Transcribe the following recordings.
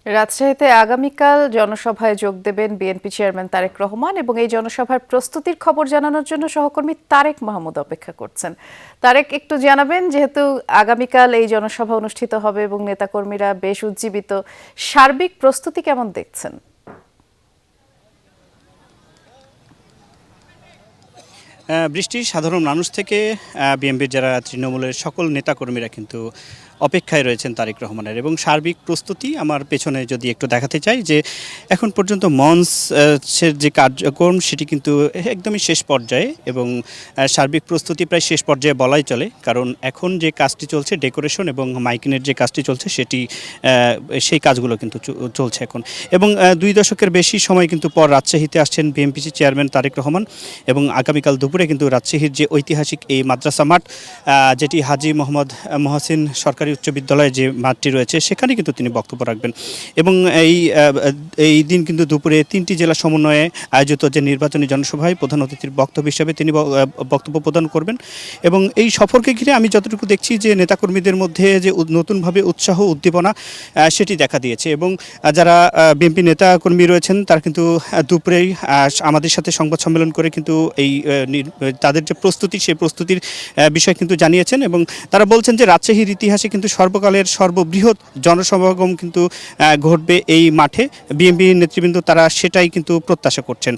রাজশাহীতে আগামীকাল জনসভায় যোগ দেবেন বিএনপি চেয়ারম্যান তারেক রহমান এবং এই জনসভার প্রস্তুতির খবর জানানোর জন্য সহকর্মী তারেক মাহমুদ অপেক্ষা করছেন। তারেক, একটু জানাবেন, যেহেতু আগামীকাল এই জনসভা অনুষ্ঠিত হবে এবং নেতাকর্মীরা বেশ উজ্জীবিত, সার্বিক প্রস্তুতি কেমন দেখছেন? বৃষ্টি সাধারণ মানুষ থেকে বিএনপির যারা তৃণমূলের সকল নেতাকর্মীরা কিন্তু অপেক্ষায় রয়েছেন তারেক রহমানের, এবং সার্বিক প্রস্তুতি আমার পেছনে যদি একটু দেখাতে চাই যে এখন পর্যন্ত মঞ্চের যে কার্যক্রম সেটি কিন্তু একদমই শেষ পর্যায়ে, এবং সার্বিক প্রস্তুতি প্রায় শেষ পর্যায়ে বলাই চলে। কারণ এখন যে কাজটি চলছে, ডেকোরেশন এবং মাইকিংয়ের যে কাজটি চলছে সেটি সেই কাজগুলো কিন্তু চলছে এখন। এবং 2 দশকের বেশি সময় কিন্তু পর রাজশাহীতে আসছেন বিএনপি চেয়ারম্যান তারেক রহমান, এবং আগামীকাল দুপুরে কিন্তু রাজশাহীর যে ঐতিহাসিক এই মাদ্রাসা মাঠ, যেটি হাজী মোহাম্মদ মহসিন সরকারি উচ্চ বিদ্যালয়ে যে মাঠটি রয়েছে, সেখানে কিন্তু তিনি বক্তব্য রাখবেন। এবং এই দিন কিন্তু দুপুরে 3টি জেলা সমন্বয়ে আয়োজিত যে নির্বাচনী জনসভায় প্রধান অতিথির বক্তব্য হিসেবে তিনি বক্তব্য প্রদান করবেন। এবং এই সফরকে ঘিরে আমি যতটুকু দেখছি যে নেতাকর্মীদের মধ্যে যে নতুনভাবে উৎসাহ উদ্দীপনা সেটি দেখা দিয়েছে। এবং যারা বিএনপি নেতাকর্মী রয়েছেন তারা কিন্তু দুপুরেই আমাদের সাথে সংবাদ সম্মেলন করে কিন্তু এই তাদের যে প্রস্তুতি, সেই প্রস্তুতির বিষয় কিন্তু জানিয়েছেন। এবং তারা বলছেন যে রাজশাহীর ইতিহাসে কিন্তু সর্বকালের সর্ববৃহৎ জনসমাগম কিন্তু ঘটবে এই মাঠে। বিএনপি নেতৃবৃন্দ তারা সেটাই কিন্তু প্রত্যাশা করছেন।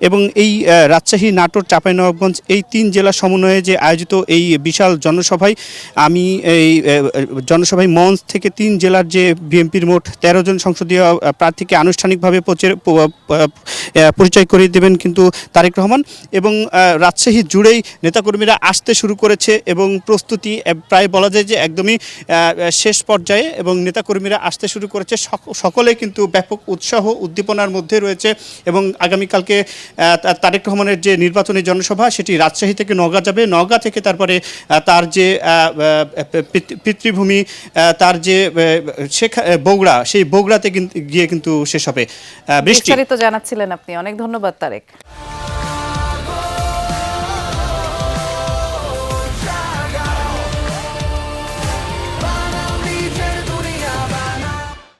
এবং এই রাজশাহী, নাটোর, চাঁপাইনবাবগঞ্জ এই 3 জেলা সমন্বয়ে যে আয়োজিত এই বিশাল জনসভায় আমি এই জনসভায় মঞ্চ থেকে 3 জেলার যে বিএনপির মোট 13 জন সংসদীয় প্রার্থীকে আনুষ্ঠানিকভাবে পরিচয় করিয়ে দেবেন কিন্তু তারেক রহমান। এবং রাজশাহী জুড়েই নেতাকর্মীরা আসতে শুরু করেছে, এবং প্রস্তুতি প্রায় বলা যায় যে একদমই শেষ পর্যায়ে, এবং নেতাকর্মীরা আসতে শুরু করেছে। সকলে কিন্তু ব্যাপক উৎসাহ উদ্দীপনার মধ্যে রয়েছে। এবং আগামীকালকে তারেক রহমানের যে নির্বাচনী জনসভা সেটি রাজশাহী থেকে নওগাঁ যাবে, নওগাঁ থেকে তারপরে তার যে পিতৃভূমি, তার যে বগুড়া, সেই বগুড়াতে গিয়ে কিন্তু শেষ হবে। বৃষ্টি বিস্তারিত জানাচ্ছিলেন আপনি, অনেক ধন্যবাদ তারেক।